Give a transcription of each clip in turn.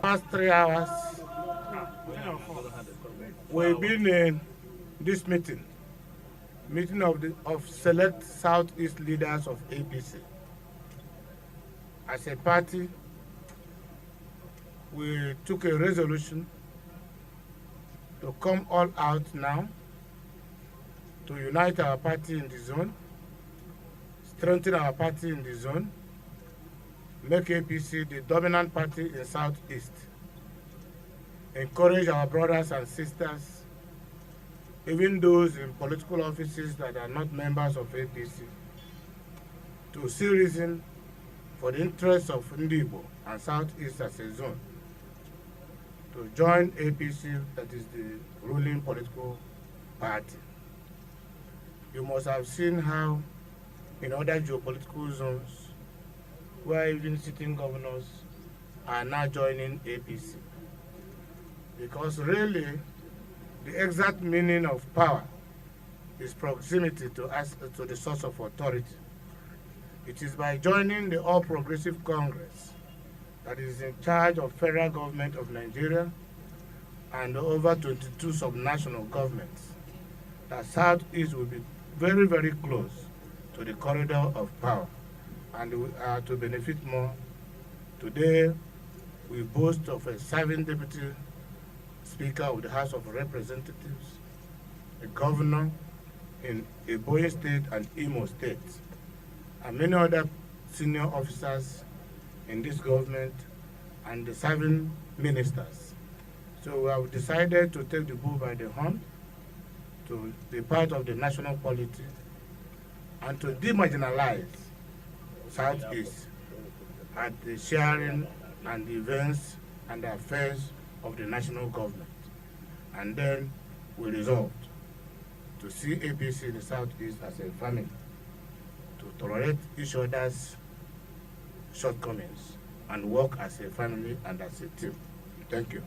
Past 3 hours, we've been in this meeting of select Southeast leaders of APC. As a party, we took a resolution to come all out now to unite our party in the zone, strengthen our party in the zone, make APC the dominant party in Southeast, encourage our brothers and sisters, even those in political offices that are not members of APC, to see reason for the interests of Ndibo and Southeast as a zone to join APC, that is the ruling political party. You must have seen how in other geopolitical zones, where even sitting governors are now joining APC. Because really, the exact meaning of power is proximity to the source of authority. It is by joining the All Progressive Congress that is in charge of federal government of Nigeria and over 22 subnational governments that Southeast will be very, very close to the corridor of power, and we are to benefit more. Today, we boast of a serving deputy speaker of the House of Representatives, a governor in Ebonyi State and Imo State, and many other senior officers in this government and the serving ministers. So we have decided to take the bull by the horn, to be part of the national polity, and to demarginalize Southeast at the sharing and the events and the affairs of the national government. And then we resolved to see APC in the Southeast as a family, to tolerate each other's shortcomings and work as a family and as a team. Thank you.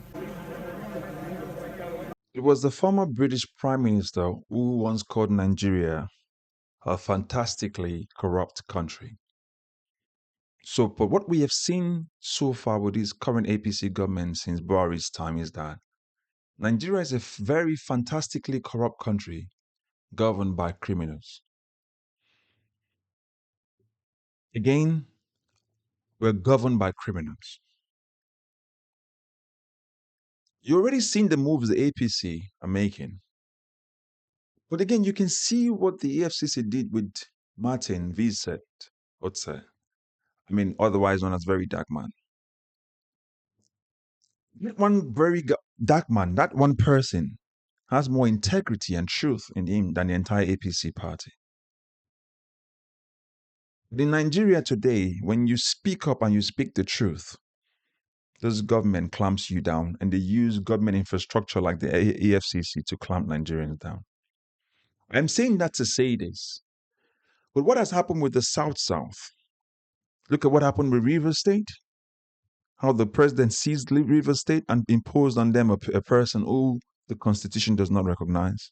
It was the former British Prime Minister who once called Nigeria a fantastically corrupt country. So, but what we have seen so far with this current APC government since Buhari's time is that Nigeria is a very fantastically corrupt country governed by criminals. Again, we're governed by criminals. You already seen the moves the APC are making. But again, you can see what the EFCC did with Martin Vizet Otse. I mean, otherwise known as VeryDarkMan. That one dark man, that one person has more integrity and truth in him than the entire APC party. In Nigeria today, when you speak up and you speak the truth, this government clamps you down, and they use government infrastructure like the EFCC to clamp Nigerians down. I'm saying that to say this, but what has happened with the South? Look at what happened with Rivers State, how the president seized Rivers State and imposed on them a person who the Constitution does not recognize.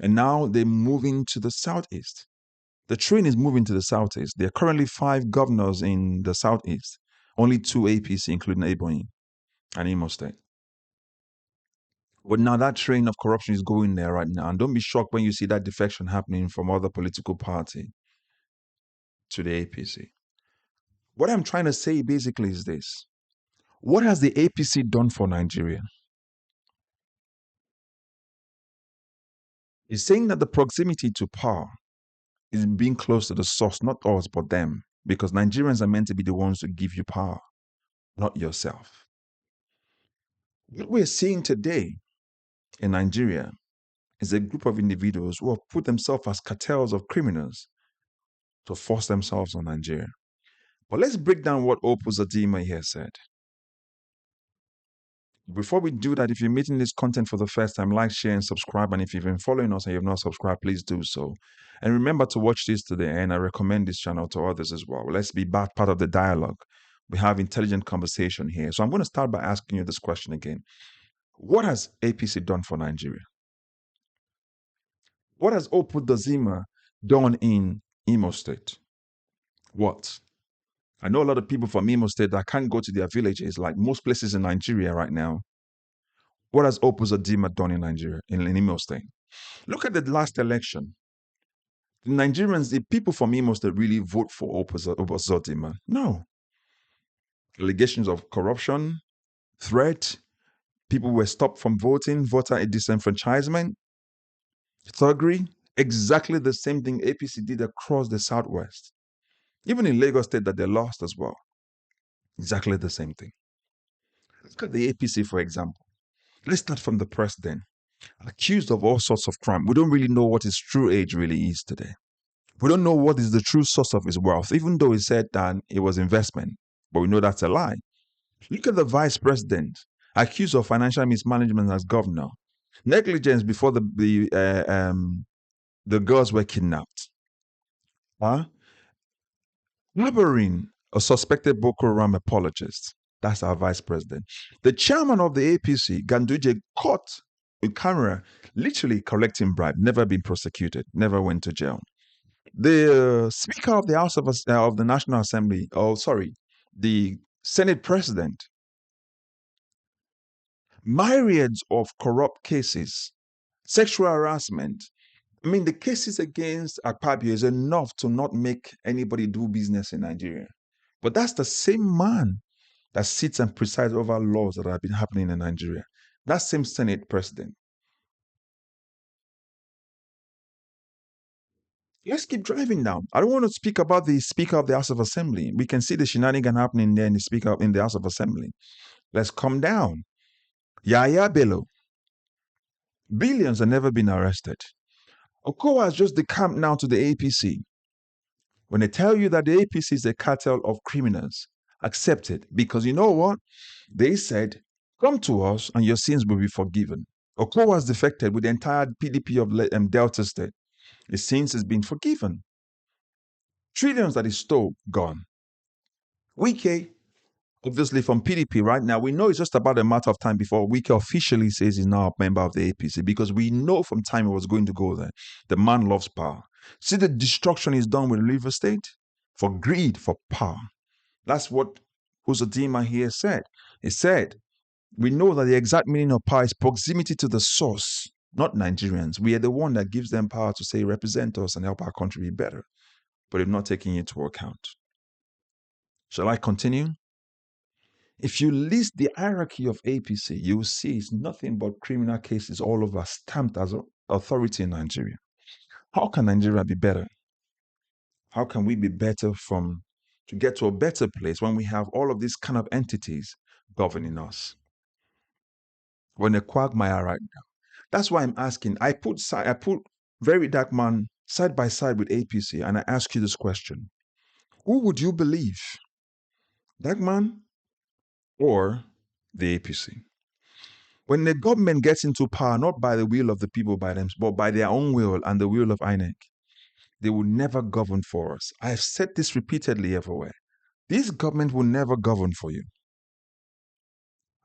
And now they're moving to the Southeast. The train is moving to the Southeast. There are currently 5 governors in the Southeast, only 2 APC, including Ebonyi and Imo State. But now that train of corruption is going there right now. And don't be shocked when you see that defection happening from other political party to the APC. What I'm trying to say basically is this. What has the APC done for Nigeria? It's saying that the proximity to power is being close to the source, not us, but them. Because Nigerians are meant to be the ones to give you power, not yourself. What we're seeing today in Nigeria is a group of individuals who have put themselves as cartels of criminals to force themselves on Nigeria. But let's break down what Opus Adima here said. Before we do that, if you're meeting this content for the first time, like, share, and subscribe. And if you've been following us and you have not subscribed, please do so. And remember to watch this to the end. I recommend this channel to others as well. Let's be part of the dialogue. We have intelligent conversation here. So I'm going to start by asking you this question again. What has APC done for Nigeria? What has Opus Dazima done in Imo State? What? I know a lot of people from Imo State that can't go to their villages, like most places in Nigeria right now. What has Opposite done in Nigeria, in Imo State? Look at the last election. The Nigerians, the people from Imo State really vote for Opposite. No. Allegations of corruption, threat, people were stopped from voting, voter disenfranchisement, thuggery, exactly the same thing APC did across the Southwest. Even in Lagos State that they lost as well. Exactly the same thing. Look at the APC, for example. Let's start from the president. Accused of all sorts of crime. We don't really know what his true age really is today. We don't know what is the true source of his wealth, even though he said that it was investment. But we know that's a lie. Look at the vice president, accused of financial mismanagement as governor. Negligence before the girls were kidnapped. Harboring a suspected Boko Haram apologist. That's our vice president. The chairman of the APC, Ganduje, caught with camera, literally collecting bribe, never been prosecuted, never went to jail. The Speaker of the House of the National Assembly, the Senate President, myriads of corrupt cases, sexual harassment. I mean, the cases against Akpabio is enough to not make anybody do business in Nigeria. But that's the same man that sits and presides over laws that have been happening in Nigeria. That same Senate president. Let's keep driving down. I don't want to speak about the Speaker of the House of Assembly. We can see the shenanigan happening there in the Speaker in the House of Assembly. Let's come down. Yaya Bello. Billions have never been arrested. Okowa has just decamped now to the APC. When they tell you that the APC is a cartel of criminals, accept it. Because you know what? They said, come to us and your sins will be forgiven. Okowa has defected with the entire PDP of Delta State. His sins has been forgiven. Trillions that he stole, gone. Wike, obviously from PDP right now, we know it's just about a matter of time before Wike officially says he's now a member of the APC, because we know from time he was going to go there. The man loves power. See the destruction he's done with River State? For greed, for power. That's what Uzodinma here said. He said, we know that the exact meaning of power is proximity to the source, not Nigerians. We are the one that gives them power to say, represent us and help our country be better. But they're not taking it into account. Shall I continue? If you list the hierarchy of APC, you will see it's nothing but criminal cases all over, stamped as authority in Nigeria. How can Nigeria be better? How can we be better to get to a better place when we have all of these kind of entities governing us? We're in a quagmire right now. That's why I'm asking. I put VeryDarkMan side by side with APC, and I ask you this question: who would you believe, Darkman or the APC? When the government gets into power, not by the will of the people by them, but by their own will and the will of INEC, they will never govern for us. I have said this repeatedly everywhere. This government will never govern for you.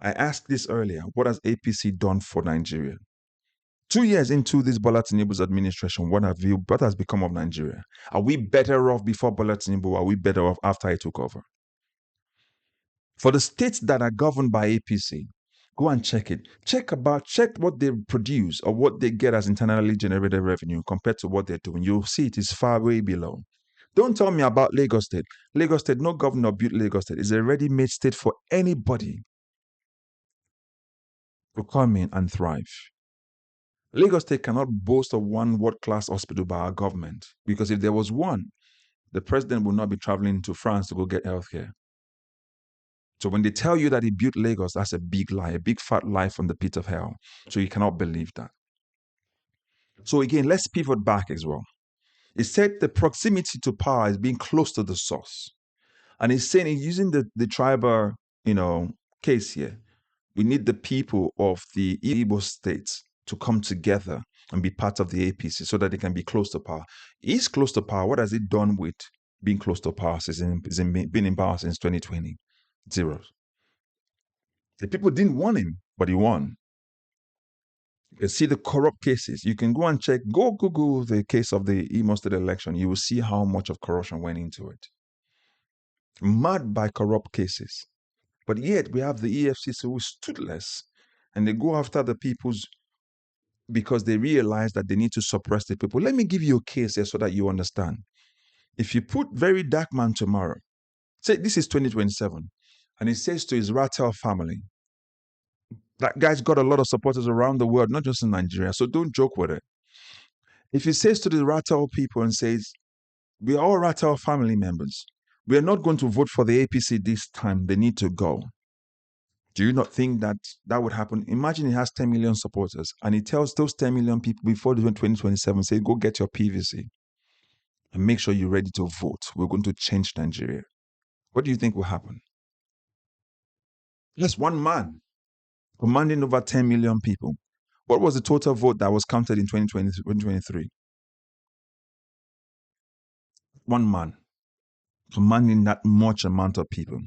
I asked this earlier. What has APC done for Nigeria? 2 years into this Bola Tinubu's administration, what has become of Nigeria? Are we better off before Bola Tinubu, or are we better off after he took over? For the states that are governed by APC, go and check it. Check what they produce or what they get as internally generated revenue compared to what they're doing. You'll see it is far way below. Don't tell me about Lagos State. Lagos State, no governor built Lagos State. It's a ready-made state for anybody to come in and thrive. Lagos State cannot boast of one world-class hospital by our government, because if there was one, the president would not be traveling to France to go get healthcare. So when they tell you that he built Lagos, that's a big lie, a big fat lie from the pit of hell. So you cannot believe that. So again, let's pivot back as well. He said the proximity to power is being close to the source. And he's saying, he's using the tribal, case here. We need the people of the Igbo states to come together and be part of the APC so that they can be close to power. He's close to power. What has he done with being close to power? He's been in power since 2020. Zero. The people didn't want him, but he won. You can see the corrupt cases. You can go and check, go Google the case of the Imo State election. You will see how much of corruption went into it. mad by corrupt cases. But yet we have the EFCC who is toothless, and they go after the people's because they realize that they need to suppress the people. Let me give you a case here so that you understand. If you put VeryDarkMan tomorrow, say this is 2027, and he says to his Rattel family, that guy's got a lot of supporters around the world, not just in Nigeria, so don't joke with it. If he says to the Rattel people and says, we are all Rattel family members, we are not going to vote for the APC this time, they need to go. Do you not think that that would happen? Imagine he has 10 million supporters and he tells those 10 million people before the 2027, say, go get your PVC and make sure you're ready to vote. We're going to change Nigeria. What do you think will happen? That's one man commanding over 10 million people. What was the total vote that was counted in 2023? One man commanding that much amount of people.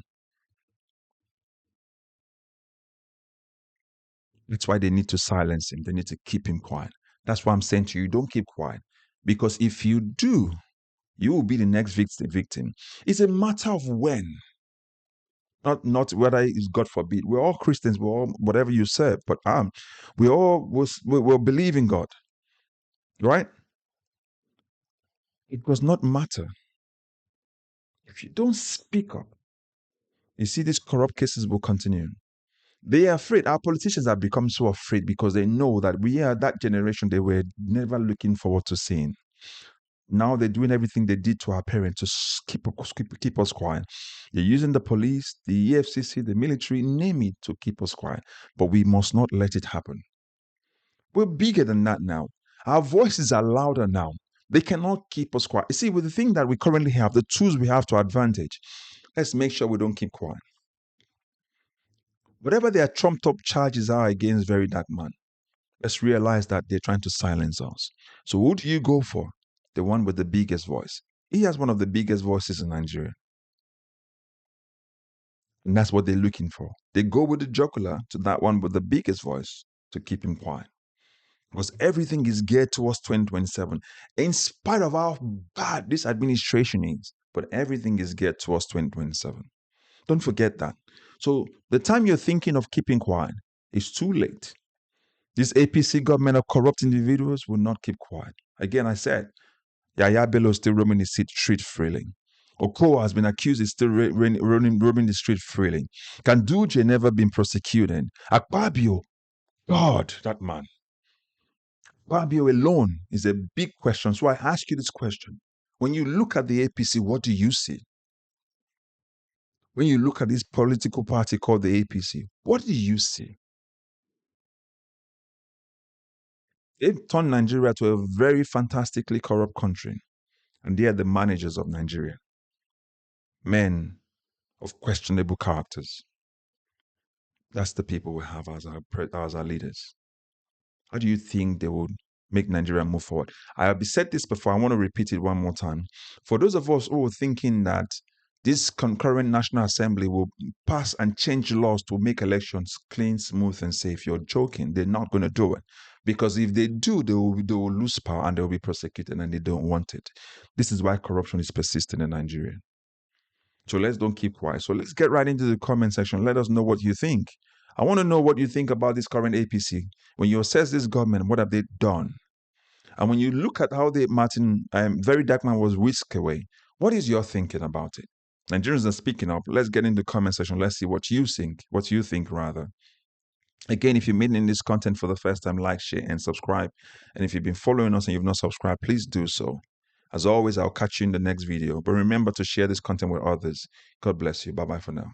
That's why they need to silence him. They need to keep him quiet. That's why I'm saying to you, don't keep quiet. Because if you do, you will be the next victim. It's a matter of when. Not whether it's God forbid. We're all Christians. We're all whatever you said, but we'll believe in God, right? It does not matter if you don't speak up. You see, these corrupt cases will continue. They are afraid. Our politicians have become so afraid because they know that we are that generation they were never looking forward to seeing. Now they're doing everything they did to our parents to keep us quiet. They're using the police, the EFCC, the military, name it, to keep us quiet. But we must not let it happen. We're bigger than that now. Our voices are louder now. They cannot keep us quiet. You see, with the thing that we currently have, the tools we have to advantage, let's make sure we don't keep quiet. Whatever their trumped up charges are against VeryDarkMan, let's realize that they're trying to silence us. So who do you go for? The one with the biggest voice. He has one of the biggest voices in Nigeria. And that's what they're looking for. They go with the jugular to that one with the biggest voice to keep him quiet. Because everything is geared towards 2027. In spite of how bad this administration is, but everything is geared towards 2027. Don't forget that. So the time you're thinking of keeping quiet, it's too late. This APC government of corrupt individuals will not keep quiet. Again, I said, Yaya Bello is still roaming the street freely. Okowa has been accused of still roaming the street freely. Kanduje never been prosecuted. Akpabio, God, that man. Akpabio alone is a big question. So I ask you this question. When you look at the APC, what do you see? When you look at this political party called the APC, what do you see? They've turned Nigeria to a very fantastically corrupt country. And they are the managers of Nigeria. Men of questionable characters. That's the people we have as our leaders. How do you think they would make Nigeria move forward? I have said this before. I want to repeat it one more time. For those of us who are thinking that this concurrent National Assembly will pass and change laws to make elections clean, smooth, and safe, you're joking. They're not going to do it. Because if they do, they will lose power and they will be prosecuted, and they don't want it. This is why corruption is persisting in Nigeria. So let's don't keep quiet. So let's get right into the comment section. Let us know what you think. I want to know what you think about this current APC. When you assess this government, what have they done? And when you look at how VeryDarkMan was whisked away, what is your thinking about it? Nigerians are speaking up. Let's get in the comment section. Let's see what you think rather. Again, if you're meeting this content for the first time, like, share, and subscribe. And if you've been following us and you've not subscribed, please do so. As always, I'll catch you in the next video. But remember to share this content with others. God bless you. Bye-bye for now.